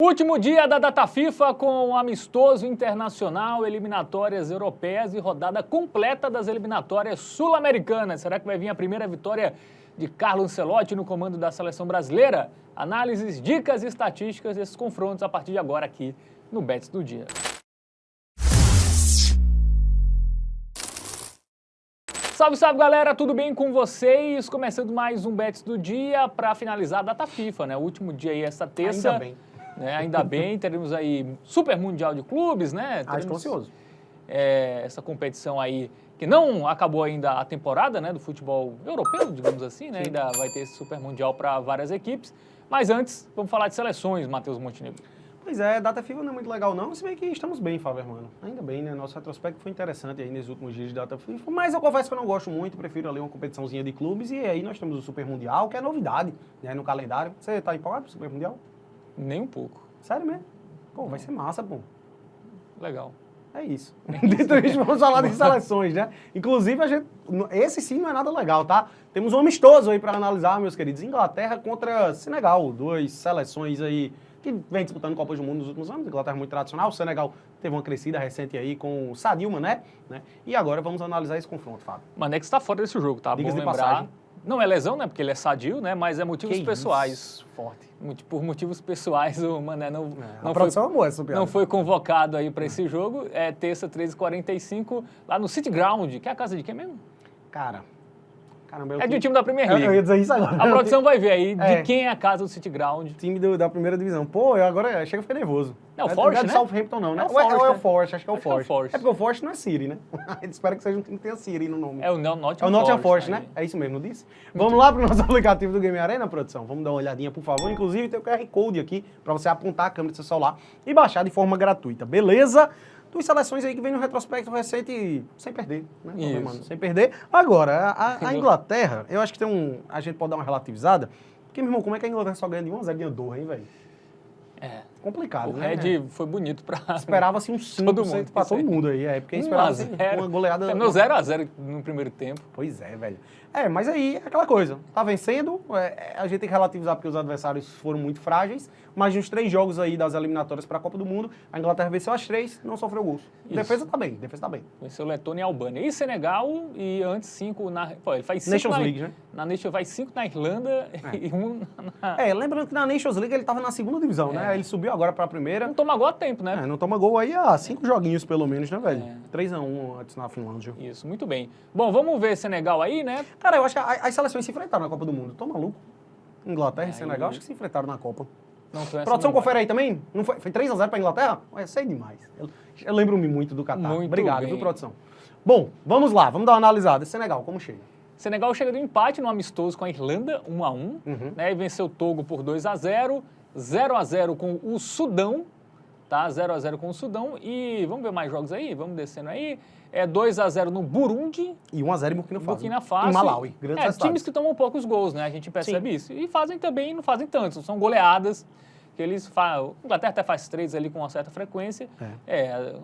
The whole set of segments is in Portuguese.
Último dia da data FIFA com amistoso internacional, eliminatórias europeias e rodada completa das eliminatórias sul-americanas. Será que vai vir a primeira vitória de Carlo Ancelotti no comando da seleção brasileira? Análises, dicas e estatísticas desses confrontos a partir de agora aqui no Bets do Dia. Salve, salve galera, tudo bem com vocês? Começando mais um Bets do Dia para finalizar a data FIFA, né? O último dia aí essa terça. Ainda bem. Ainda bem, teremos aí Super Mundial de Clubes, né? Estou ansioso. Essa competição aí, que não acabou ainda a temporada, né, do futebol europeu, digamos assim, né? Ainda vai ter esse Super Mundial para várias equipes. Mas antes, vamos falar de seleções, Matheus Montenegro. Pois é, data FIFA não é muito legal não, se bem que estamos bem, Fábio, mano. Ainda bem, né? Nosso retrospecto foi interessante aí nos últimos dias de data FIFA, mas eu confesso que eu não gosto muito, prefiro ali uma competiçãozinha de clubes, e aí nós temos o Super Mundial, que é novidade, né, no calendário. Você tá empolgado pro Super Mundial? Nem um pouco. Sério mesmo? Pô, vai ser massa, pô. Legal. É isso. Dito isso, vamos falar de seleções, né? Inclusive, esse sim não é nada legal, tá? Temos um amistoso aí para analisar, meus queridos. Inglaterra contra Senegal, duas seleções aí que vem disputando Copas do Mundo nos últimos anos. Inglaterra muito tradicional, o Senegal teve uma crescida recente aí com o Sadio Mané, né? E agora vamos analisar esse confronto, Fábio. Mané que está fora desse jogo, tá? Dicas Bom de lembrar. passagem. Não é lesão, né? Porque ele é sadio, né? Mas é motivos Que pessoais. Isso, forte. Por motivos pessoais, o Mané não A produção amou essa piada. não foi convocado aí para esse jogo. É terça, 13h45, lá no City Ground, que é a casa de quem mesmo? Caramba, É de um time da Premier League. Eu ia dizer isso agora. A produção vai ver aí de É. quem é a casa do City Ground. Time da primeira divisão. Pô, eu agora chego a ficar nervoso. É o Forest, de né? Southampton não, né? É o Ou é Forest, o né? Forest, acho que é o Acho que é o Forest. Forest. É porque o Forest não é City, né? Espero que seja um time que tenha City no nome. É o Nottingham É o Nottingham Forest, aí. né? É isso mesmo, não disse? Vamos lá pro nosso aplicativo do Game Arena, produção. Vamos dar uma olhadinha, por favor. Inclusive, tem o QR Code aqui para você apontar a câmera do seu celular e baixar de forma gratuita, beleza? Duas seleções aí que vem no retrospecto recente sem perder, né? Isso. Mano, sem perder. Agora, a Inglaterra, eu acho que a gente pode dar uma relativizada. Porque, meu irmão, como é que a Inglaterra só ganha de 1-0 de Andorra, hein, velho? É. Complicado, O né? Red foi bonito para Esperava-se um 5% para todo mundo aí, porque esperava-se uma goleada... Terminou 0-0 no primeiro tempo. Pois é, velho. Mas aí é aquela coisa, tá vencendo, a gente tem que relativizar porque os adversários foram muito frágeis, mas nos 3 jogos aí das eliminatórias para a Copa do Mundo, a Inglaterra venceu as 3, não sofreu gols. Isso. Defesa tá bem. Venceu Letônia e Albânia. E Senegal, e antes 5 na... Pô, ele faz 5 Nations League, né? Na Nations, vai 5 na Irlanda e 1 na... Lembrando que na Nations League ele tava na 2ª divisão, né? Ele subiu agora para a primeira. Não toma gol a tempo, né? Não toma gol aí há 5 joguinhos pelo menos, né, velho? 3-1 antes na Finlândia. Isso, muito bem. Bom, vamos ver Senegal aí, né? Cara, eu acho que as seleções se enfrentaram na Copa do Mundo. Tô maluco. Inglaterra e Senegal, acho que se enfrentaram na Copa. Não, então essa Produção, não vai. confere aí também? Não foi 3-0 pra Inglaterra? Sei demais. Eu lembro-me muito do Catar. Muito Obrigado, bem. viu, produção? Bom, vamos lá, vamos dar uma analisada. Senegal, como chega? Senegal chega do empate no amistoso com a Irlanda, 1-1, né? E venceu o Togo por 2-0, 0-0 com o Sudão, tá? 0-0 com o Sudão. E vamos ver mais jogos aí? Vamos descendo aí. 2-0 no Burundi. E 1-0 em Burkina Faso. Burkina Faso. E Malawi. Grandes resultados. Times que tomam poucos gols, né? A gente percebe isso. E fazem também, não fazem tantos. São goleadas que eles fazem. A Inglaterra até faz 3 ali com uma certa frequência.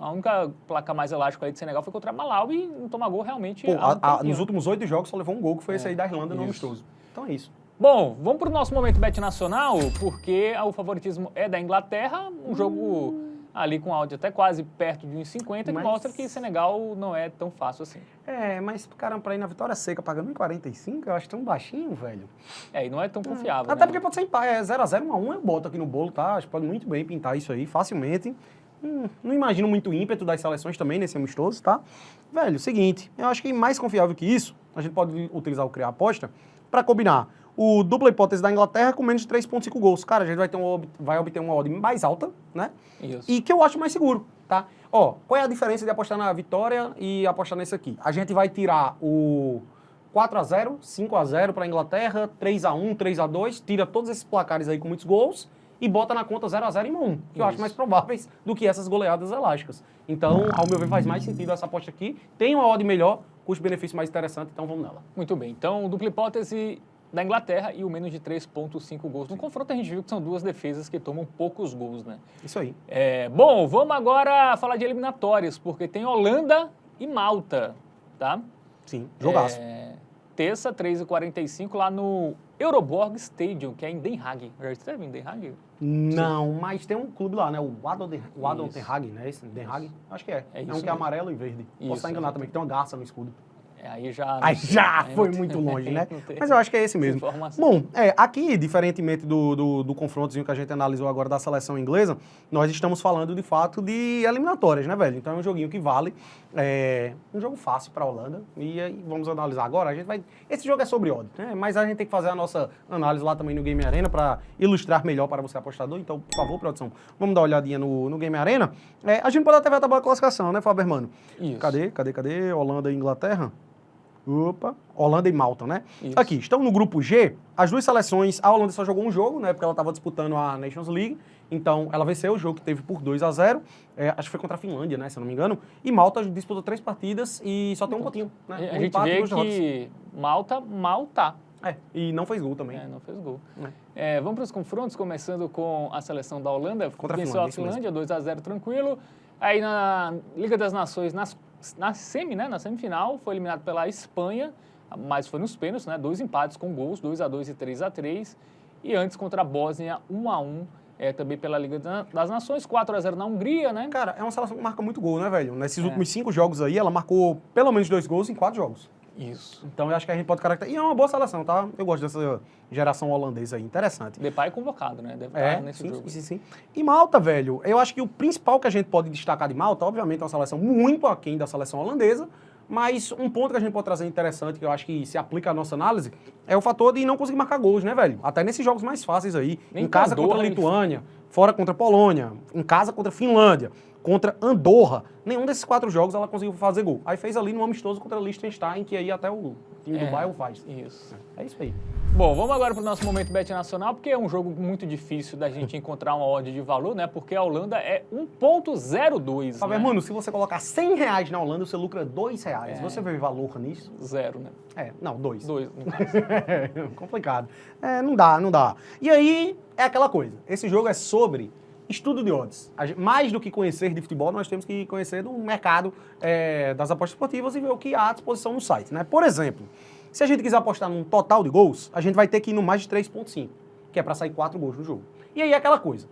A única placa mais elástica ali de Senegal foi contra Malawi e não toma gol realmente. Pô, há um tempinho. nos últimos 8 jogos só levou um gol, que foi esse aí da Irlanda no amistoso. Então é isso. Bom, vamos para o nosso momento bet nacional, porque o favoritismo é da Inglaterra, um jogo ali com áudio até quase perto de 1,50, que mostra que Senegal não é tão fácil assim. Mas, caramba, pra ir na vitória seca, pagando 1,45, eu acho tão baixinho, velho. E não é tão confiável, Até né? porque pode ser empate, 0-0, 1-1, eu boto aqui no bolo, tá? Acho que pode muito bem pintar isso aí, facilmente. Não imagino muito ímpeto das seleções também nesse amistoso, tá? Velho, seguinte, eu acho que mais confiável que isso, a gente pode utilizar o Criar Aposta para combinar o dupla hipótese da Inglaterra com menos de 3,5 gols. Cara, a gente vai obter uma odd mais alta, né? Isso. E que eu acho mais seguro, tá? Qual é a diferença de apostar na vitória e apostar nesse aqui? A gente vai tirar o 4-0, 5-0 para a Inglaterra, 3-1, 3-2, tira todos esses placares aí com muitos gols e bota na conta 0-0 e 1, que eu acho mais prováveis do que essas goleadas elásticas. Então, ao meu ver, faz mais sentido essa aposta aqui. Tem uma odd melhor, custo-benefício mais interessante, então vamos nela. Muito bem. Então, dupla hipótese da Inglaterra e o menos de 3,5 gols. No confronto a gente viu que são duas defesas que tomam poucos gols, né? Isso aí. Bom, vamos agora falar de eliminatórias, porque tem Holanda e Malta, tá? Sim, jogaço. Terça, 3h45, lá no Euroborg Stadium, que é em Den Haag. Já esteve em Den Haag? Não, mas tem um clube lá, né? O Adel Den Haag, né? Esse Den Haag? Acho que é. É É um isso que é mesmo. amarelo e verde. Isso, Posso estar enganado também, que tem uma garça no escudo. Aí já... Aí já aí foi não muito tem- longe, né? não tem Mas eu acho que é esse mesmo. informação. Bom, aqui, diferentemente do confrontozinho que a gente analisou agora da seleção inglesa, nós estamos falando de fato de eliminatórias, né, velho? Então é um joguinho que vale, um jogo fácil para a Holanda. E aí vamos analisar agora. Esse jogo é sobre odds, né? Mas a gente tem que fazer a nossa análise lá também no Game Arena para ilustrar melhor para você apostador. Então, por favor, produção, vamos dar uma olhadinha no Game Arena. A gente pode até ver a tabela de classificação, né, Faber, mano? Isso. Cadê? Holanda e Inglaterra? Opa, Holanda e Malta, né? Isso. Aqui, estão no grupo G, as duas seleções, a Holanda só jogou um jogo, né, porque ela estava disputando a Nations League, então ela venceu o jogo que teve por 2-0, acho que foi contra a Finlândia, né, se eu não me engano, e Malta disputou 3 partidas e só tem um pontinho, né? A Um gente empate e vê 2 derrotas. que Malta mal tá. E não fez gol também. Não fez gol. Vamos para os confrontos, começando com a seleção da Holanda. Contra a Venceu a Finlândia, Finlândia, 2-0 tranquilo. Aí na Liga das Nações, na semifinal, foi eliminado pela Espanha, mas foi nos pênaltis, né? 2 empates com gols, 2-2 e 3-3. E antes contra a Bósnia, 1-1, também pela Liga das Nações, 4-0 na Hungria, né? Cara, é uma seleção que marca muito gol, né, velho? Nesses últimos 5 jogos aí, ela marcou pelo menos 2 gols em 4 jogos. Isso. Então eu acho que a gente pode caracterizar. E é uma boa seleção, tá? Eu gosto dessa geração holandesa aí, interessante. Depay convocado, né? Deve estar nesse sim, jogo. sim. E Malta, velho, eu acho que o principal que a gente pode destacar de Malta, obviamente, é uma seleção muito aquém da seleção holandesa, mas um ponto que a gente pode trazer interessante, que eu acho que se aplica à nossa análise, é o fator de não conseguir marcar gols, né, velho? Até nesses jogos mais fáceis aí. Nem em casa com Andorra, contra a Lituânia, fora contra a Polônia, em casa contra a Finlândia, contra Andorra. Nenhum desses 4 jogos ela conseguiu fazer gol. Aí fez ali no amistoso contra a Liechtenstein, que aí até o time do Bayern faz. Isso. É isso aí. Bom, vamos agora para o nosso momento Bet Nacional, porque é um jogo muito difícil da gente encontrar uma odd de valor, né? Porque a Holanda é 1,02. Faber, mano, se você colocar R$100 na Holanda, você lucra R$2. Você vê valor nisso? Zero, né? Não, 2. 2, no caso. Complicado. Não dá. E aí, é aquela coisa. Esse jogo é sobre estudo de odds. Mais do que conhecer de futebol, nós temos que conhecer do mercado das apostas esportivas e ver o que há à disposição no site, né? Por exemplo, se a gente quiser apostar num total de gols, a gente vai ter que ir no mais de 3,5, que é para sair 4 gols no jogo. E aí é aquela coisa.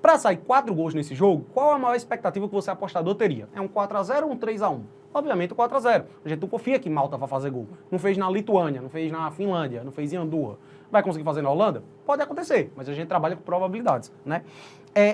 Para sair 4 gols nesse jogo, qual a maior expectativa que você apostador teria? É um 4-0 ou um 3-1? Obviamente o 4-0. A gente não confia que Malta vai fazer gol. Não fez na Lituânia, não fez na Finlândia, não fez em Andorra. Vai conseguir fazer na Holanda? Pode acontecer, mas a gente trabalha com probabilidades, né?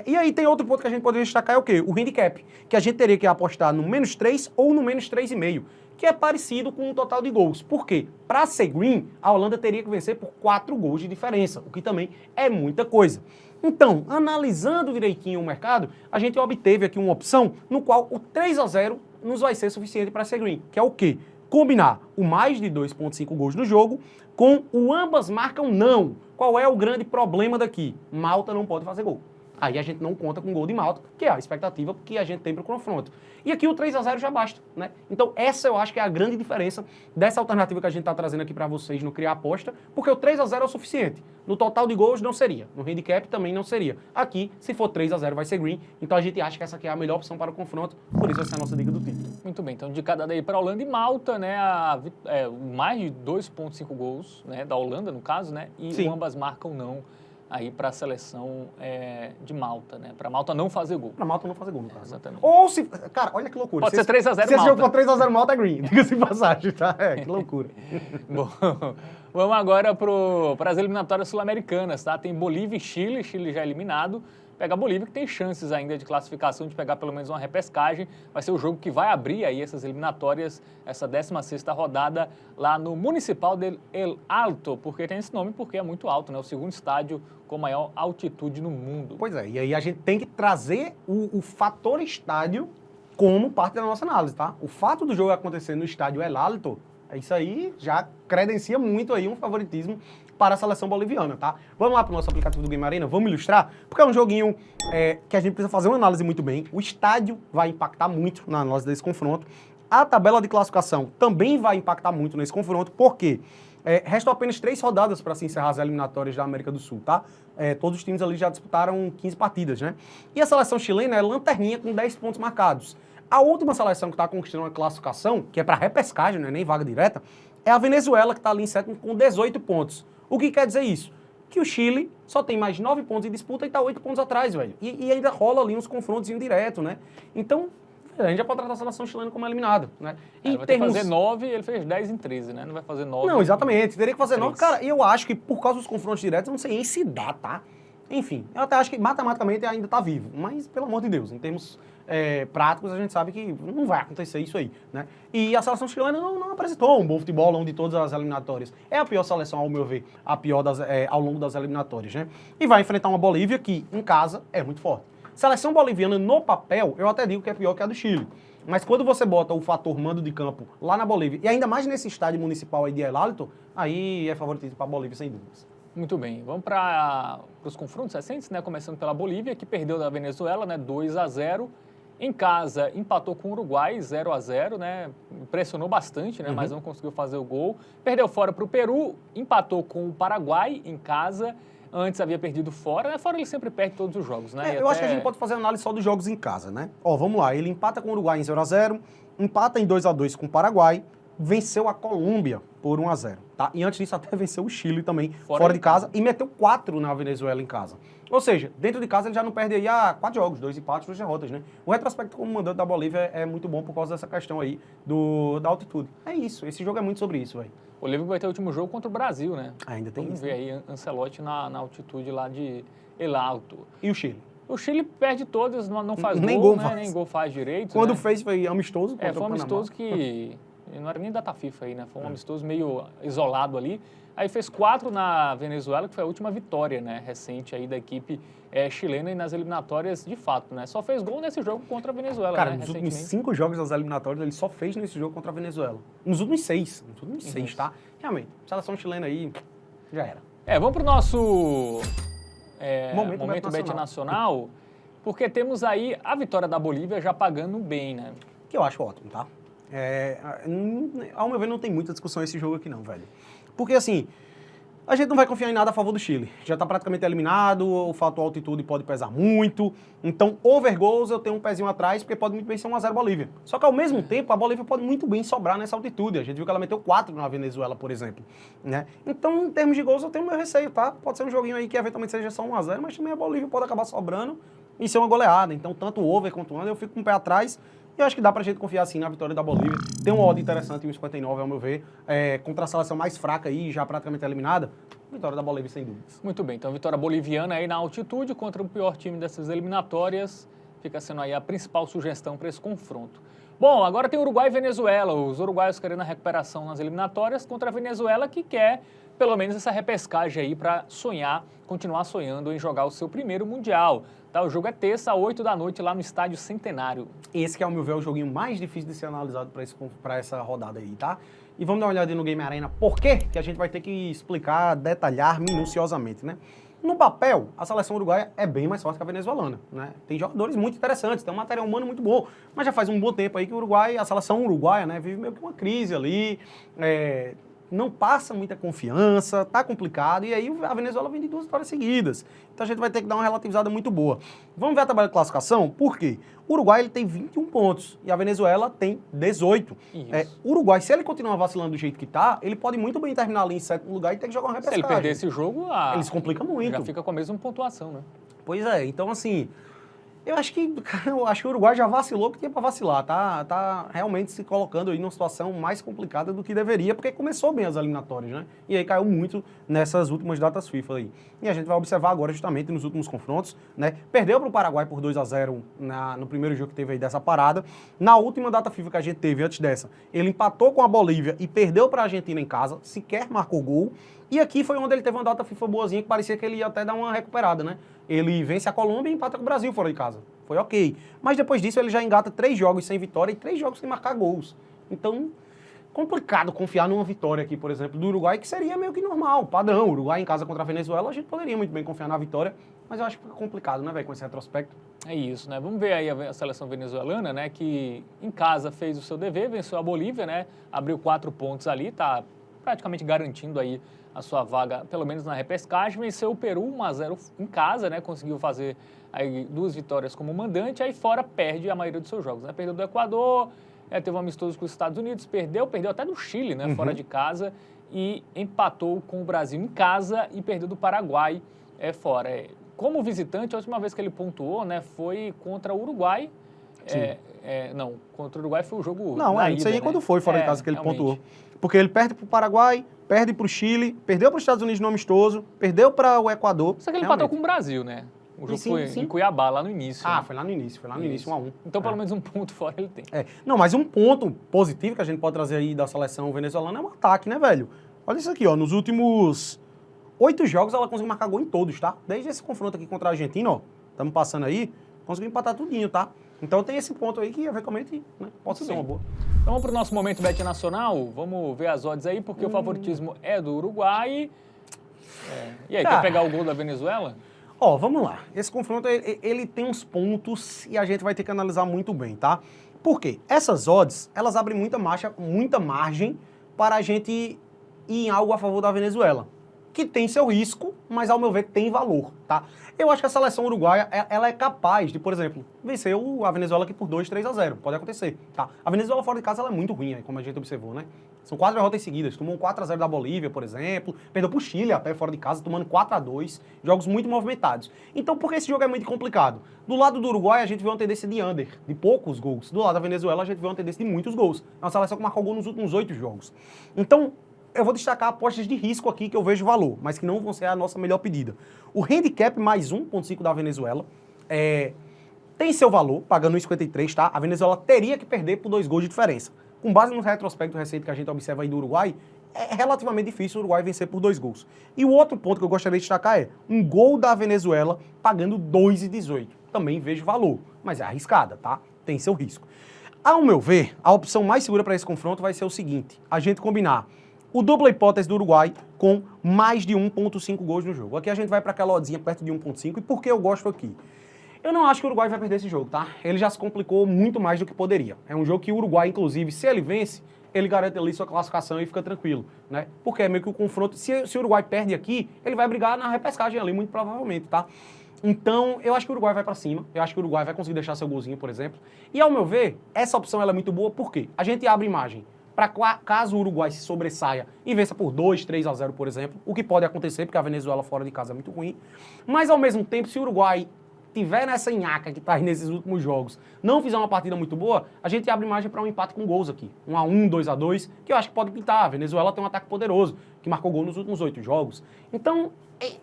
E aí tem outro ponto que a gente poderia destacar, é o quê? O handicap, que a gente teria que apostar no menos 3 ou no menos 3,5, que é parecido com o total de gols. Por quê? Para ser green, a Holanda teria que vencer por 4 gols de diferença, o que também é muita coisa. Então, analisando direitinho o mercado, a gente obteve aqui uma opção no qual o 3-0 nos vai ser suficiente para ser green, que é o quê? Combinar o mais de 2,5 gols no jogo com o ambas marcam não. Qual é o grande problema daqui? Malta não pode fazer gol. Aí a gente não conta com gol de Malta, que é a expectativa que a gente tem para o confronto. E aqui o 3-0 já basta, né? Então essa eu acho que é a grande diferença dessa alternativa que a gente está trazendo aqui para vocês no Criar Aposta, porque o 3-0 é o suficiente. No total de gols não seria, no handicap também não seria. Aqui, se for 3-0 vai ser green, então a gente acha que essa aqui é a melhor opção para o confronto, por isso vai ser a nossa dica do título. Muito bem, então de cada daí para a Holanda e Malta, né? Mais de 2,5 gols, né? Da Holanda, no caso, né? E Sim. ambas marcam não aí para a seleção de Malta, né? Para Malta não fazer gol. Para Malta não fazer gol, no caso. Exatamente. Ou se... Cara, olha que loucura. Pode ser 3-0 Se esse Malta. jogo for 3-0 Malta é green, diga-se de passagem, tá? Que loucura. Bom, vamos agora para as eliminatórias sul-americanas, tá? Tem Bolívia e Chile, Chile já eliminado. Pega a Bolívia, que tem chances ainda de classificação, de pegar pelo menos uma repescagem. Vai ser o jogo que vai abrir aí essas eliminatórias, essa 16ª rodada lá no Municipal del El Alto, porque tem esse nome porque é muito alto, né? O segundo estádio com maior altitude no mundo. Pois é, e aí a gente tem que trazer o fator estádio como parte da nossa análise, tá? O fato do jogo acontecer no estádio El Alto, isso aí já credencia muito aí um favoritismo para a seleção boliviana, tá? Vamos lá para o nosso aplicativo do Game Arena, vamos ilustrar, porque é um joguinho que a gente precisa fazer uma análise muito bem. O estádio vai impactar muito na análise desse confronto. A tabela de classificação também vai impactar muito nesse confronto, porque restam apenas 3 rodadas para se encerrar as eliminatórias da América do Sul, tá? Todos os times ali já disputaram 15 partidas, né? E a seleção chilena é lanterninha com 10 pontos marcados. A última seleção que está conquistando uma classificação, que é para repescagem, não é nem vaga direta, é a Venezuela, que está ali em sétimo com 18 pontos. O que quer dizer isso? Que o Chile só tem mais 9 pontos em disputa e está 8 pontos atrás, velho. E ainda rola ali uns confrontos indiretos, né? Então, a gente já pode tratar a seleção chilena como eliminada, né? Ele vai ter que fazer 9 e ele fez 10 em 13, né? Não vai fazer 9. Não, exatamente. Teria que fazer 9. 3. Cara, eu acho que por causa dos confrontos diretos, eu não sei nem se dá, tá? Enfim, eu até acho que matematicamente ainda tá vivo. Mas, pelo amor de Deus, em termos práticos, a gente sabe que não vai acontecer isso aí, né? E a seleção chilena não apresentou um bom futebol ao longo de todas as eliminatórias. É a pior seleção, ao meu ver, a pior ao longo das eliminatórias, né? E vai enfrentar uma Bolívia que, em casa, é muito forte. Seleção boliviana, no papel, eu até digo que é pior que a do Chile. Mas quando você bota o fator mando de campo lá na Bolívia, e ainda mais nesse estádio municipal aí de El Alto, aí é favoritismo para a Bolívia, sem dúvidas. Muito bem, vamos para os confrontos recentes, né? Começando pela Bolívia, que perdeu da Venezuela, né? 2-0. Em casa, empatou com o Uruguai, 0-0, né? Impressionou bastante, né? Mas não conseguiu fazer o gol. Perdeu fora para o Peru, empatou com o Paraguai em casa. Antes havia perdido fora, né? Fora ele sempre perde todos os jogos, né? Eu acho que a gente pode fazer análise só dos jogos em casa, né? Ó, vamos lá, ele empata com o Uruguai em 0-0, empata em 2-2 com o Paraguai, venceu a Colômbia por 1-0, tá? E antes disso até venceu o Chile também, fora de casa, e meteu 4 na Venezuela em casa. Ou seja, dentro de casa ele já não perde aí 4 jogos, 2 empates, 2 derrotas, né? O retrospecto como mandante da Bolívia é muito bom por causa dessa questão aí da altitude. É isso, esse jogo é muito sobre isso, velho. O Bolívia vai ter o último jogo contra o Brasil, né? Ainda tem Vamos isso. ver aí Ancelotti na altitude lá de El Alto. E o Chile? O Chile perde todas, não faz Nem gol, gol né? faz. Nem gol faz direito. Quando né? fez foi amistoso contra Foi um o Panamá. amistoso que não era nem data FIFA aí, né? Foi um amistoso meio isolado ali. Aí fez 4 na Venezuela, que foi a última vitória, né? Recente aí da equipe chilena e nas eliminatórias de fato, né? Só fez gol nesse jogo contra a Venezuela, Cara, né? nos últimos 5 jogos das eliminatórias, ele só fez nesse jogo contra a Venezuela. Nos últimos 6. Nos últimos 6, tá? Realmente, seleção chilena aí, já era. Vamos pro nosso Momento Bet Nacional, porque temos aí a vitória da Bolívia já pagando bem, né? Que eu acho ótimo, tá? Ao meu ver, não tem muita discussão esse jogo aqui não, velho. Porque, assim, a gente não vai confiar em nada a favor do Chile. Já está praticamente eliminado, o fator altitude pode pesar muito. Então, over goals, eu tenho um pezinho atrás, porque pode muito bem ser 1-0 Bolívia. Só que, ao mesmo tempo, a Bolívia pode muito bem sobrar nessa altitude. A gente viu que ela meteu 4 na Venezuela, por exemplo. Né? Então, em termos de gols, eu tenho meu receio, tá? Pode ser um joguinho aí que eventualmente seja só 1-0, mas também a Bolívia pode acabar sobrando e ser uma goleada. Então, tanto o over quanto o under, eu fico com o pé atrás. E eu acho que dá pra gente confiar, sim, na vitória da Bolívia. Tem uma odd interessante, 1,59, ao meu ver, contra a seleção mais fraca aí, já praticamente eliminada. Vitória da Bolívia, sem dúvidas. Muito bem, então vitória boliviana aí na altitude contra o pior time dessas eliminatórias. Fica sendo aí a principal sugestão para esse confronto. Bom, agora tem Uruguai e Venezuela. Os uruguaios querendo a recuperação nas eliminatórias contra a Venezuela, que quer pelo menos essa repescagem aí para continuar sonhando em jogar o seu primeiro Mundial. Tá, o jogo é terça, 8 da noite, lá no Estádio Centenário. Esse que, ao meu ver, é o joguinho mais difícil de ser analisado para essa rodada aí, tá? E vamos dar uma olhada no Game Arena. Por quê? Que a gente vai ter que explicar, detalhar minuciosamente, né? No papel, a seleção uruguaia é bem mais forte que a venezuelana, né? Tem jogadores muito interessantes, tem um material humano muito bom, mas já faz um bom tempo aí que o Uruguai, a seleção uruguaia, né, vive meio que uma crise ali, não passa muita confiança, tá complicado, e aí a Venezuela vem de 2 vitórias seguidas. Então a gente vai ter que dar uma relativizada muito boa. Vamos ver a tabela de classificação? Por quê? O Uruguai ele tem 21 pontos e a Venezuela tem 18. O Uruguai, se ele continuar vacilando do jeito que tá, ele pode muito bem terminar ali em 7º lugar e ter que jogar uma repescagem. Se ele perder esse jogo, ele se complica muito. Já fica com a mesma pontuação, né? Pois é, então assim, eu acho que o Uruguai já vacilou que tinha para vacilar, tá realmente se colocando aí numa situação mais complicada do que deveria, porque começou bem as eliminatórias, né? E aí caiu muito nessas últimas datas FIFA aí. E a gente vai observar agora justamente nos últimos confrontos, né? Perdeu para o Paraguai por 2-0 no primeiro jogo que teve aí dessa parada. Na última data FIFA que a gente teve antes dessa, ele empatou com a Bolívia e perdeu para a Argentina em casa, sequer marcou gol. E aqui foi onde ele teve uma data FIFA boazinha que parecia que ele ia até dar uma recuperada, né? Ele vence a Colômbia e empata com o Brasil fora de casa. Foi ok. Mas depois disso ele já engata 3 jogos sem vitória e 3 jogos sem marcar gols. Então, complicado confiar numa vitória aqui, por exemplo, do Uruguai, que seria meio que normal, padrão. Uruguai em casa contra a Venezuela, a gente poderia muito bem confiar na vitória, mas eu acho que fica complicado, né, velho, com esse retrospecto. É isso, né? Vamos ver aí a seleção venezuelana, né, que em casa fez o seu dever, venceu a Bolívia, né, abriu 4 pontos ali, tá praticamente garantindo aí a sua vaga, pelo menos na repescagem, venceu o Peru 1-0 em casa, né, conseguiu fazer aí 2 vitórias como mandante, aí fora perde a maioria dos seus jogos, né, perdeu do Equador, teve um amistoso com os Estados Unidos, perdeu até do Chile, né, fora de casa, e empatou com o Brasil em casa e perdeu do Paraguai fora. Como visitante, a última vez que ele pontuou, né, foi contra o Uruguai. Não, contra o Uruguai foi o jogo Não, na isso aí ida, quando né? foi fora de casa que ele realmente. pontuou. Porque ele perde para o Paraguai, perde para o Chile, perdeu para os Estados Unidos no amistoso, perdeu para o Equador. Só que ele empatou com o Brasil, né? O jogo Sim, foi sim. em Cuiabá, lá no início. Ah, né? foi lá no início, 1-1. Então, pelo menos um ponto fora ele tem. Não, mas um ponto positivo que a gente pode trazer aí da seleção venezuelana é o ataque, né, velho? Olha isso aqui, ó. Nos últimos 8 jogos ela conseguiu marcar gol em todos, tá? Desde esse confronto aqui contra a Argentina, ó. Estamos passando aí, conseguiu empatar tudinho, tá? Então tem esse ponto aí que, eventualmente, né, pode ser uma boa. Então vamos para o nosso momento Bet Nacional. Vamos ver as odds aí, porque o favoritismo é do Uruguai. E aí, quer pegar o gol da Venezuela? Ó, vamos lá. Esse confronto, ele tem uns pontos e a gente vai ter que analisar muito bem, tá? Por quê? Essas odds, elas abrem muita margem para a gente ir em algo a favor da Venezuela, que tem seu risco, mas ao meu ver tem valor, tá? Eu acho que a seleção uruguaia, ela é capaz de, por exemplo, vencer a Venezuela aqui por 2-3-0. Pode acontecer, tá? A Venezuela fora de casa, ela é muito ruim, como a gente observou, né? São 4 derrotas seguidas. Tomou um 4-0 da Bolívia, por exemplo. Perdeu pro Chile até fora de casa, tomando 4-2. Jogos muito movimentados. Então, por que esse jogo é muito complicado? Do lado do Uruguai, a gente vê uma tendência de under, de poucos gols. Do lado da Venezuela, a gente vê uma tendência de muitos gols. É uma seleção que marcou gol nos últimos 8 jogos. Então, eu vou destacar apostas de risco aqui que eu vejo valor, mas que não vão ser a nossa melhor pedida. O handicap mais 1,5 da Venezuela tem seu valor, pagando 1,53, tá? A Venezuela teria que perder por 2 gols de diferença. Com base no retrospecto recente que a gente observa aí do Uruguai, é relativamente difícil o Uruguai vencer por 2 gols. E o outro ponto que eu gostaria de destacar é um gol da Venezuela pagando 2,18. Também vejo valor, mas é arriscada, tá? Tem seu risco. Ao meu ver, a opção mais segura para esse confronto vai ser o seguinte: a gente combinar o dupla hipótese do Uruguai com mais de 1,5 gols no jogo. Aqui a gente vai para aquela oddzinha perto de 1,5. E por que eu gosto aqui? Eu não acho que o Uruguai vai perder esse jogo, tá? Ele já se complicou muito mais do que poderia. É um jogo que o Uruguai, inclusive, se ele vence, ele garante ali sua classificação e fica tranquilo, né? Porque é meio que o confronto... Se o Uruguai perde aqui, ele vai brigar na repescagem ali, muito provavelmente, tá? Então, eu acho que o Uruguai vai pra cima. Eu acho que o Uruguai vai conseguir deixar seu golzinho, por exemplo. E, ao meu ver, essa opção ela é muito boa. Por quê? A gente abre imagem para caso o Uruguai se sobressaia e vença por 2-3-0, por exemplo, o que pode acontecer, porque a Venezuela fora de casa é muito ruim. Mas, ao mesmo tempo, se o Uruguai tiver nessa nhaca que tá aí nesses últimos jogos, não fizer uma partida muito boa, a gente abre margem para um empate com gols aqui. 1-1, 2-2, que eu acho que pode pintar. A Venezuela tem um ataque poderoso, que marcou gol nos últimos 8 jogos. Então,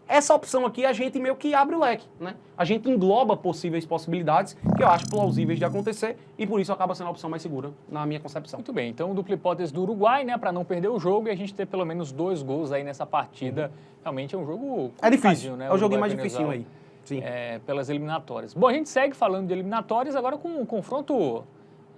essa opção aqui, a gente meio que abre o leque, né? A gente engloba possíveis possibilidades que eu acho plausíveis de acontecer e por isso acaba sendo a opção mais segura, na minha concepção. Muito bem, então dupla hipótese do Uruguai, né, para não perder o jogo e a gente ter pelo menos 2 gols aí nessa partida. Realmente é um jogo É difícil, né? é o joguinho mais difícil aí. Sim. Pelas eliminatórias. Bom, a gente segue falando de eliminatórias agora com um confronto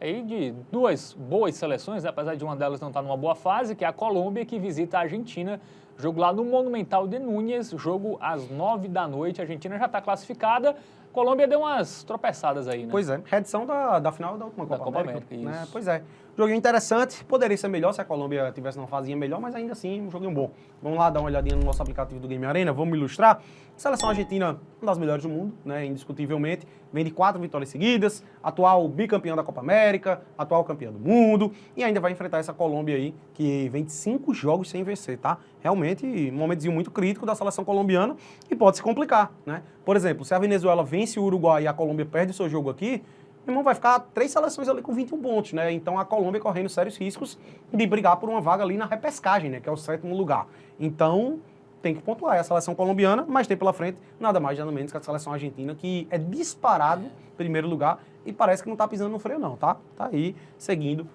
aí de 2 boas seleções, apesar de uma delas não estar numa boa fase, que é a Colômbia, que visita a Argentina. Jogo lá no Monumental de Núñez, jogo às 9 da noite. A Argentina já está classificada. Colômbia deu umas tropeçadas aí, né? Pois é, reedição da final da última Copa América. Né? Isso. Pois é. Joguinho interessante, poderia ser melhor se a Colômbia tivesse uma fazinha melhor, mas ainda assim, um joguinho bom. Vamos lá dar uma olhadinha no nosso aplicativo do Game Arena, vamos ilustrar. Seleção argentina, uma das melhores do mundo, né, indiscutivelmente. Vem de 4 vitórias seguidas, atual bicampeão da Copa América, atual campeão do mundo, e ainda vai enfrentar essa Colômbia aí, que vem de 5 jogos sem vencer, tá? Realmente, um momentozinho muito crítico da seleção colombiana, e pode se complicar, né? Por exemplo, se a Venezuela vence o Uruguai e a Colômbia perde o seu jogo aqui, meu irmão, vai ficar 3 seleções ali com 21 pontos, né? Então a Colômbia correndo sérios riscos de brigar por uma vaga ali na repescagem, né? Que é o 7º lugar. Então, tem que pontuar. É a seleção colombiana, mas tem pela frente nada mais, nada menos que a seleção argentina, que é disparado primeiro lugar e parece que não tá pisando no freio não, tá? Tá aí seguindo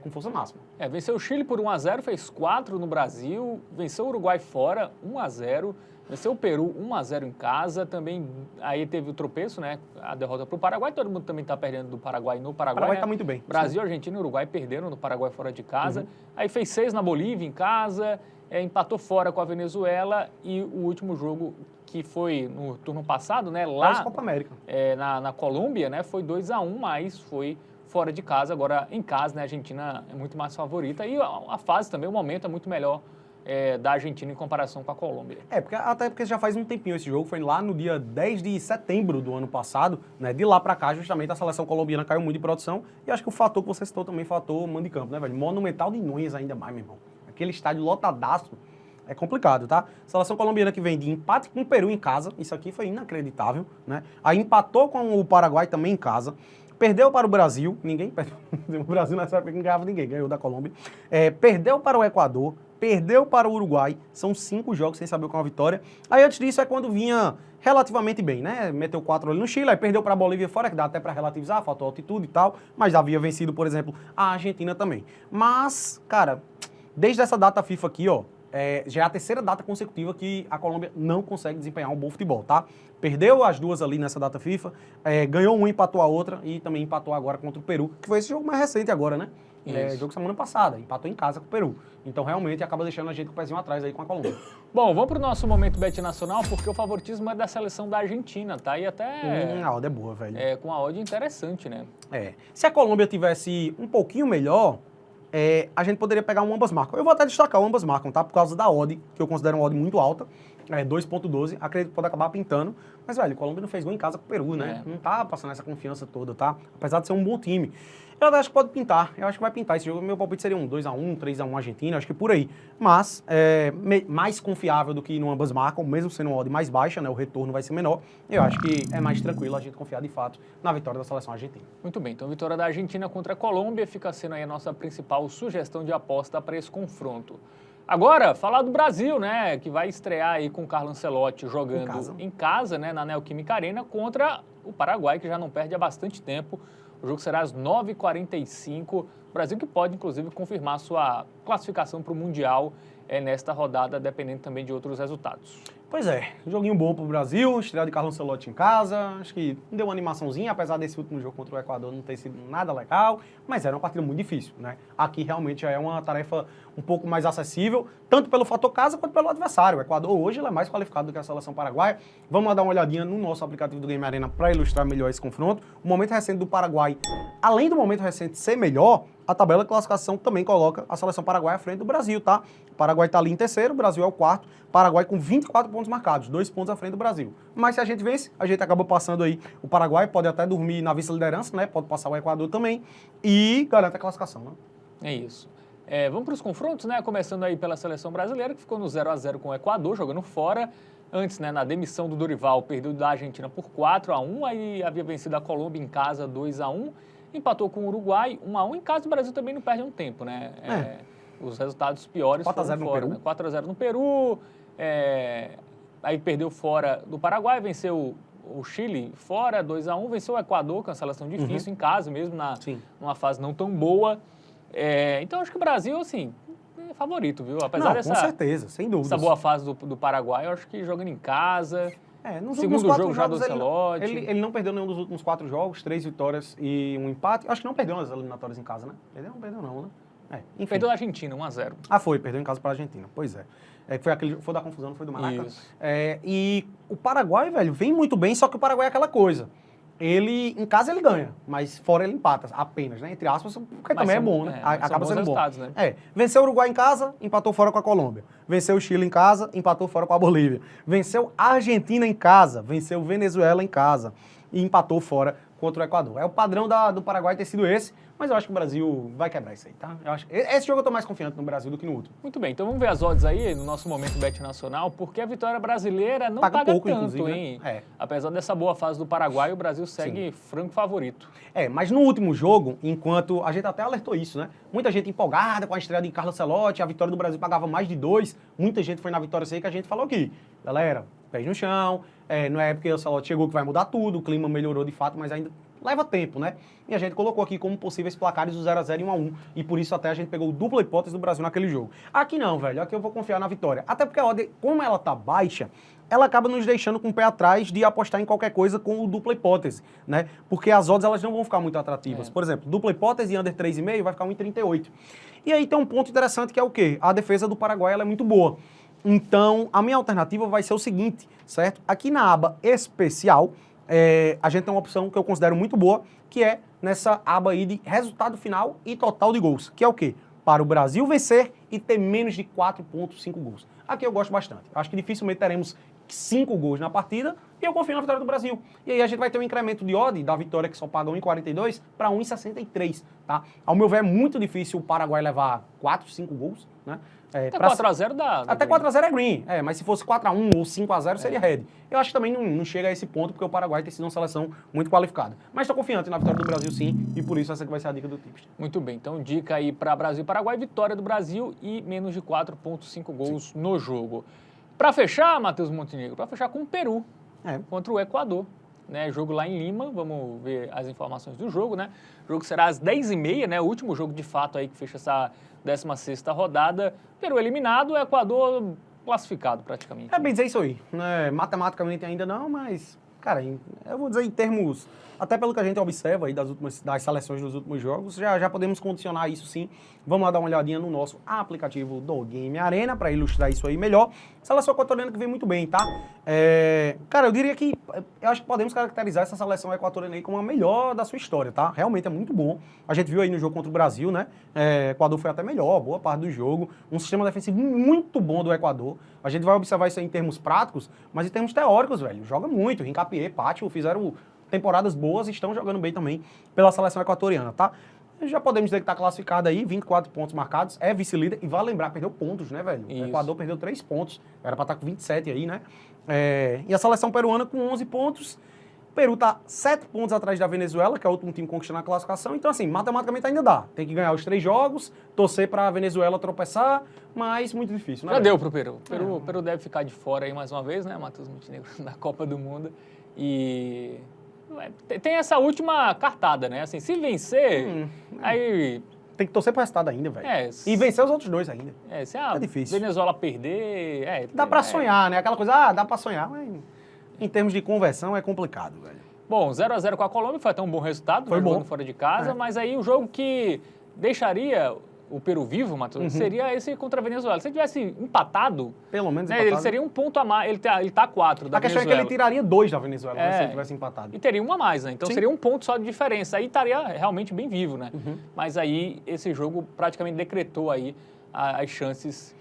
com força máxima. Venceu o Chile por 1-0, fez 4 no Brasil, venceu o Uruguai fora, 1-0, venceu o Peru 1-0 em casa, também aí teve o tropeço, né? A derrota para o Paraguai, todo mundo também tá perdendo do Paraguai no Paraguai. O Paraguai né? tá muito bem. Brasil, Argentina e Uruguai perderam no Paraguai fora de casa. Aí fez 6 na Bolívia em casa, empatou fora com a Venezuela e o último jogo que foi no turno passado, né? Lá Copa América. Na Colômbia, né? Foi 2-1, mas foi fora de casa. Agora, em casa, né? A Argentina é muito mais favorita e a fase também, o momento é muito melhor da Argentina em comparação com a Colômbia. Até porque já faz um tempinho esse jogo, foi lá no dia 10 de setembro do ano passado, né? De lá pra cá, justamente, a seleção colombiana caiu muito de produção e acho que o fator que você citou também, fator mando de campo, né, velho? Monumental de Núñez ainda mais, meu irmão. aquele estádio lotadaço, é complicado, tá? Seleção colombiana que vem de empate com o Peru em casa, isso aqui foi inacreditável, né? Aí empatou com o Paraguai também em casa, perdeu para o Brasil, ninguém perdeu, o Brasil nessa época não ganhava ninguém, ganhou da Colômbia, perdeu para o Equador, perdeu para o Uruguai, são 5 jogos sem saber qual a vitória. Aí antes disso é quando vinha relativamente bem, né? Meteu 4 ali no Chile, aí perdeu para a Bolívia fora, que dá até para relativizar, faltou altitude e tal, mas havia vencido, por exemplo, a Argentina também. Mas, cara, desde essa data FIFA aqui, ó, já é a terceira data consecutiva que a Colômbia não consegue desempenhar um bom futebol, tá? Perdeu as duas ali nessa data FIFA, ganhou uma, empatou a outra e também empatou agora contra o Peru, que foi esse jogo mais recente agora, né? Jogo semana passada, empatou em casa com o Peru. Então, realmente, acaba deixando a gente com o pezinho atrás aí com a Colômbia. Bom, vamos para o nosso momento Bet Nacional, porque o favoritismo é da seleção da Argentina, tá? E até... a odd é boa, velho. Com a odd interessante, né? Se a Colômbia tivesse um pouquinho melhor, a gente poderia pegar um ambas marcam. Eu vou até destacar o ambas marcam, tá? Por causa da odd, que eu considero uma odd muito alta. 2.12, acredito que pode acabar pintando. Mas, velho, a Colômbia não fez gol em casa com o Peru, né? Não tá passando essa confiança toda, tá? Apesar de ser um bom time. Eu acho que pode pintar, eu acho que vai pintar. Esse jogo, meu palpite seria um 2x1, 3x1 Argentina, acho que por aí. Mas, mais confiável do que no ambas marcam, mesmo sendo uma odd mais baixa, né? O retorno vai ser menor. Eu acho que é mais tranquilo a gente confiar, de fato, na vitória da seleção argentina. Muito bem, então vitória da Argentina contra a Colômbia fica sendo aí a nossa principal sugestão de aposta para esse confronto. Agora, falar do Brasil, né, que vai estrear aí com o Carlo Ancelotti jogando em casa, né, na Neoquímica Arena, contra o Paraguai, que já não perde há bastante tempo. O jogo será às 9h45. O Brasil que pode, inclusive, confirmar sua classificação para o Mundial nesta rodada, dependendo também de outros resultados. Pois é, joguinho bom pro Brasil, estreia de Carlo Ancelotti em casa, acho que deu uma animaçãozinha, apesar desse último jogo contra o Equador não ter sido nada legal, mas era uma partida muito difícil, né? Aqui realmente já é uma tarefa um pouco mais acessível, tanto pelo fator casa quanto pelo adversário. O Equador hoje ele é mais qualificado do que a seleção paraguaia. Vamos lá dar uma olhadinha no nosso aplicativo do Game Arena para ilustrar melhor esse confronto. O momento recente do Paraguai, além do momento recente ser melhor, a tabela de classificação também coloca a seleção paraguaia à frente do Brasil, tá? O Paraguai está ali em terceiro, o Brasil é o quarto. Paraguai com 24 pontos marcados, 2 pontos à frente do Brasil. Mas se a gente vence, a gente acaba passando aí. O Paraguai pode até dormir na vice-liderança, né? Pode passar o Equador também e garante a classificação, né? É isso. Vamos para os confrontos, né? Começando aí pela seleção brasileira, que ficou no 0x0 com o Equador, jogando fora. Antes, né, na demissão do Dorival, perdeu da Argentina por 4x1, aí havia vencido a Colômbia em casa 2x1. Empatou com o Uruguai, 1x1. Em casa, o Brasil também não perde um tempo, né? Os resultados piores 4x0 no fora, Peru. Né? 4x0 no Peru. Aí perdeu fora do Paraguai, venceu o Chile fora, 2x1. Venceu o Equador, que é uma seleção difícil, em casa mesmo, numa fase não tão boa. Então, acho que o Brasil, assim, é favorito, viu? Apesar com certeza, sem dúvida. Essa boa fase do Paraguai, eu acho que jogando em casa... Segundo jogo já do Ancelotti. Ele não perdeu nenhum dos últimos 4 jogos, 3 vitórias e um empate. Acho que não perdeu nas eliminatórias em casa, né? Perdeu não, né? Enfim. Perdeu a Argentina, 1x0. Perdeu em casa para a Argentina, pois é. Foi da confusão, foi do Maracanã. Isso. E o Paraguai, velho, vem muito bem, só que o Paraguai é aquela coisa. Ele, em casa ele ganha, mas fora ele empata, apenas, né? Entre aspas, porque também é bom, né? Acaba sendo bom. Né? Venceu o Uruguai em casa, empatou fora com a Colômbia. Venceu o Chile em casa, empatou fora com a Bolívia. Venceu a Argentina em casa, venceu Venezuela em casa e empatou fora contra o Equador. O padrão do Paraguai ter sido esse, mas eu acho que o Brasil vai quebrar isso aí, tá? Esse jogo eu tô mais confiante no Brasil do que no outro. Muito bem, então vamos ver as odds aí no nosso momento Bet Nacional, porque a vitória brasileira não paga pouco, tanto, hein? Né? Apesar dessa boa fase do Paraguai, o Brasil segue franco favorito. Mas no último jogo, enquanto a gente até alertou isso, né? Muita gente empolgada com a estreia de Carlo Ancelotti, a vitória do Brasil pagava mais de 2, muita gente foi na vitória aí que a gente falou aqui. Galera, pés no chão, não é porque o Ancelotti chegou que vai mudar tudo, o clima melhorou de fato, mas ainda leva tempo, né? E a gente colocou aqui como possíveis placares o 0x0 e 1x1. E por isso até a gente pegou dupla hipótese do Brasil naquele jogo. Aqui não, velho. Aqui eu vou confiar na vitória. Até porque a odd, como ela tá baixa, ela acaba nos deixando com o pé atrás de apostar em qualquer coisa com o dupla hipótese, né? Porque as odds elas não vão ficar muito atrativas. Por exemplo, dupla hipótese e under 3,5 vai ficar 1,38. E aí tem um ponto interessante que é o quê? A defesa do Paraguai ela é muito boa. Então, a minha alternativa vai ser o seguinte, certo? Aqui na aba especial, a gente tem uma opção que eu considero muito boa, que é nessa aba aí de resultado final e total de gols, que é o quê? Para o Brasil vencer e ter menos de 4,5 gols. Aqui eu gosto bastante. Acho que dificilmente teremos 5 gols na partida, e eu confio na vitória do Brasil. E aí a gente vai ter um incremento de odd da vitória que só paga 1,42 para 1,63, tá? Ao meu ver, é muito difícil o Paraguai levar 4, 5 gols, né? Até 4x0 dá. Até 4x0 é green, mas se fosse 4x1 ou 5x0 seria red. Eu acho que também não chega a esse ponto, porque o Paraguai tem sido uma seleção muito qualificada. Mas estou confiante na vitória do Brasil sim, e por isso essa que vai ser a dica do Tipster. Muito bem, então dica aí para Brasil e Paraguai, vitória do Brasil e menos de 4,5 gols no jogo. Para fechar, Matheus Montenegro, para fechar com o Peru contra o Equador. Né, jogo lá em Lima, vamos ver as informações do jogo, né? O jogo será às 10h30, né? O último jogo de fato aí que fecha essa 16ª rodada. Peru eliminado, o Equador classificado praticamente. É bem dizer isso aí, né? Matematicamente ainda não, mas, cara, eu vou dizer em termos, até pelo que a gente observa aí das seleções dos últimos jogos, já podemos condicionar isso sim. Vamos lá dar uma olhadinha no nosso aplicativo do Game Arena para ilustrar isso aí melhor. Seleção equatoriana que vem muito bem, tá? Cara, eu diria que eu acho que podemos caracterizar essa seleção equatoriana aí como a melhor da sua história, tá? Realmente é muito bom. A gente viu aí no jogo contra o Brasil, né? O Equador foi até melhor, boa parte do jogo. Um sistema defensivo muito bom do Equador. A gente vai observar isso aí em termos práticos, mas em termos teóricos, velho. Joga muito. Rincapié, Pátio fizeram temporadas boas e estão jogando bem também pela seleção equatoriana, tá? Já podemos dizer que está classificado aí, 24 pontos marcados, é vice-líder, e vale lembrar, perdeu pontos, né, velho? Isso. O Equador perdeu 3 pontos, era para estar com 27 aí, né? E a seleção peruana com 11 pontos, o Peru está 7 pontos atrás da Venezuela, que é o último time conquistando a classificação, então assim, matematicamente ainda dá. Tem que ganhar os 3 jogos, torcer para a Venezuela tropeçar, mas muito difícil, né? Já deu pro Peru. O Peru deve ficar de fora aí mais uma vez, né, Matheus Montenegro, na Copa do Mundo, e... Tem essa última cartada, né? Assim, se vencer, aí... Tem que torcer pro resultado ainda, velho. E vencer os outros 2 ainda. Se a difícil. Venezuela perder... Dá pra sonhar, né? Aquela coisa, dá pra sonhar, mas em termos de conversão é complicado, velho. Bom, 0x0 com a Colômbia foi até um bom resultado, foi bom. Jogando fora de casa, mas aí o jogo que deixaria o Peru vivo, Matheus, seria esse contra a Venezuela. Se ele tivesse empatado, pelo menos ele seria um ponto a mais, ele tá 4 da Venezuela. A questão é que ele tiraria 2 da Venezuela, né, se ele tivesse empatado. E teria 1 a mais, né? Então seria um ponto só de diferença. Aí estaria realmente bem vivo, né? Mas aí esse jogo praticamente decretou aí as chances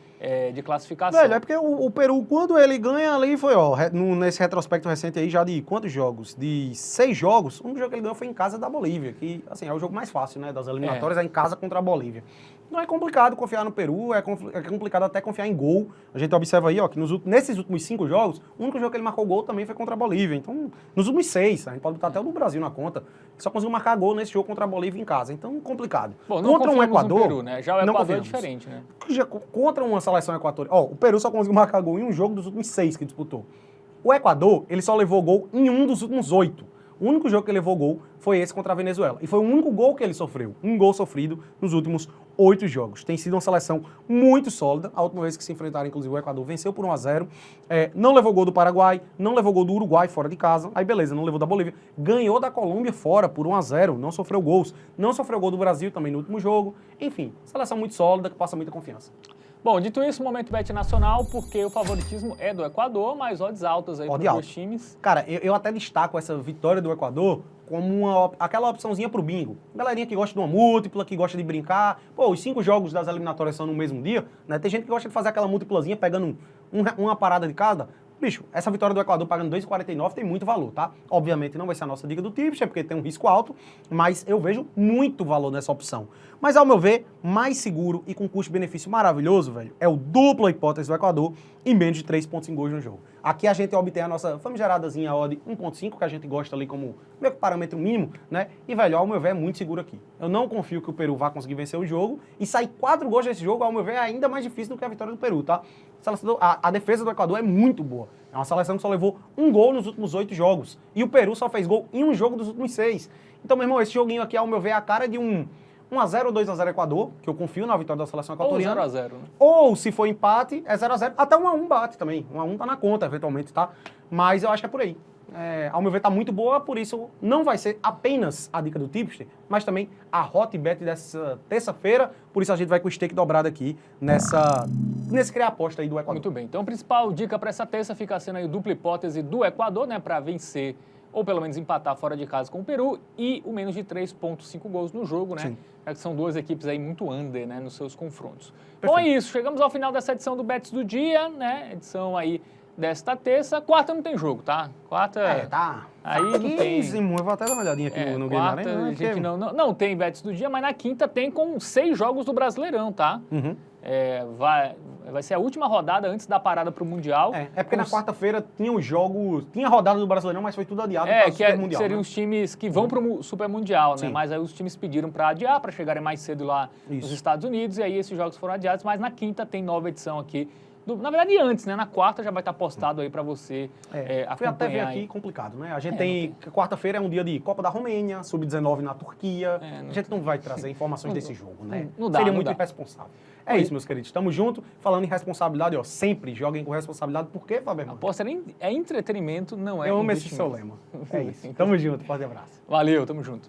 de classificação. Velho, é porque o Peru, quando ele ganha ali, foi, nesse retrospecto recente aí, já de quantos jogos? De 6 jogos, um jogo que ele ganhou foi em casa da Bolívia, que, assim, é o jogo mais fácil, né, das eliminatórias, é em casa contra a Bolívia. Não é complicado confiar no Peru, é complicado até confiar em gol. A gente observa aí, que nesses últimos 5 jogos, o único jogo que ele marcou gol também foi contra a Bolívia. Então, nos últimos 6, a gente pode botar até o do Brasil na conta, que só conseguiu marcar gol nesse jogo contra a Bolívia em casa. Então, complicado. Bom, não contra um Equador, no Peru, né? Já o Equador é diferente, né? Contra uma seleção equatoriana, o Peru só conseguiu marcar gol em um jogo dos últimos 6 que disputou. O Equador, ele só levou gol em um dos últimos 8. O único jogo que ele levou gol foi esse contra a Venezuela. E foi o único gol que ele sofreu. Um gol sofrido nos últimos 8 jogos. Tem sido uma seleção muito sólida. A última vez que se enfrentaram, inclusive, o Equador venceu por 1-0. Não levou gol do Paraguai, não levou gol do Uruguai fora de casa. Aí beleza, não levou da Bolívia. Ganhou da Colômbia fora por 1-0. Não sofreu gols. Não sofreu gol do Brasil também no último jogo. Enfim, seleção muito sólida que passa muita confiança. Bom, dito isso, momento bet nacional, porque o favoritismo é do Equador, mas odds altas aí para os dois times. Cara, eu até destaco essa vitória do Equador como aquela opçãozinha pro bingo. Galerinha que gosta de uma múltipla, que gosta de brincar. Pô, os 5 jogos das eliminatórias são no mesmo dia, né? Tem gente que gosta de fazer aquela múltiplazinha pegando uma parada de cada. Bicho, essa vitória do Equador pagando 2,49 tem muito valor, tá? Obviamente não vai ser a nossa dica do Tipster, porque tem um risco alto, mas eu vejo muito valor nessa opção. Mas, ao meu ver, mais seguro e com custo-benefício maravilhoso, velho, é o dupla hipótese do Equador em menos de 3,5 gols no jogo. Aqui a gente obtém a nossa famigeradazinha odd 1,5, que a gente gosta ali como meio que parâmetro mínimo, né? E, velho, ao meu ver, é muito seguro aqui. Eu não confio que o Peru vá conseguir vencer o jogo, e sair 4 gols desse jogo, ao meu ver, é ainda mais difícil do que a vitória do Peru, tá? A defesa do Equador é muito boa. É uma seleção que só levou 1 gol nos últimos 8 jogos. E o Peru só fez gol em um jogo dos últimos 6. Então, meu irmão, esse joguinho aqui, ao meu ver, é a cara de um 1-0 ou 2-0 Equador, que eu confio na vitória da seleção equatoriana. Ou 0-0, né? Ou, se for empate, é 0-0. Até 1-1 bate também. 1-1 tá na conta, eventualmente, tá? Mas eu acho que é por aí. Ao meu ver, tá muito boa, por isso não vai ser apenas a dica do Tipster, mas também a hot bet dessa terça-feira. Por isso a gente vai com o stake dobrado aqui nesse criar aposta aí do Equador. Muito bem. Então, a principal dica para essa terça fica sendo aí dupla hipótese do Equador, né, para vencer ou pelo menos empatar fora de casa com o Peru e o menos de 3,5 gols no jogo, né? Já que são duas equipes aí muito under, né, nos seus confrontos. Perfeito. Bom, é isso. Chegamos ao final dessa edição do Bets do Dia, né? Edição aí desta terça. Quarta não tem jogo, tá? Quarta... Tá. Aí não tem... Eu vou até dar uma olhadinha aqui no Game quarta, Arena. a gente não tem bets do dia, mas na quinta tem com 6 jogos do Brasileirão, tá? Uhum. Vai ser a última rodada antes da parada pro Mundial. É porque na quarta-feira tinha os jogos, tinha rodada do Brasileirão, mas foi tudo adiado para o Super Mundial. Seriam os times que vão pro Super Mundial, né? Sim. Mas aí os times pediram para adiar, para chegarem mais cedo lá nos Estados Unidos, e aí esses jogos foram adiados, mas na quinta tem nova edição aqui. Na verdade, antes, né? Na quarta já vai estar postado aí para você acompanhar. Foi até ver aqui complicado, né? A gente tem... Quarta-feira é um dia de Copa da Romênia, Sub-19 na Turquia. A gente não vai trazer informações desse jogo, né? Seria muito irresponsável. É isso, meus queridos. Tamo junto. Falando em responsabilidade, ó, sempre joguem com responsabilidade. Por quê, Fábio? Aposta é entretenimento, não é Eu amo esse seu lema. É isso. Tamo junto. Forte abraço. Valeu, tamo junto.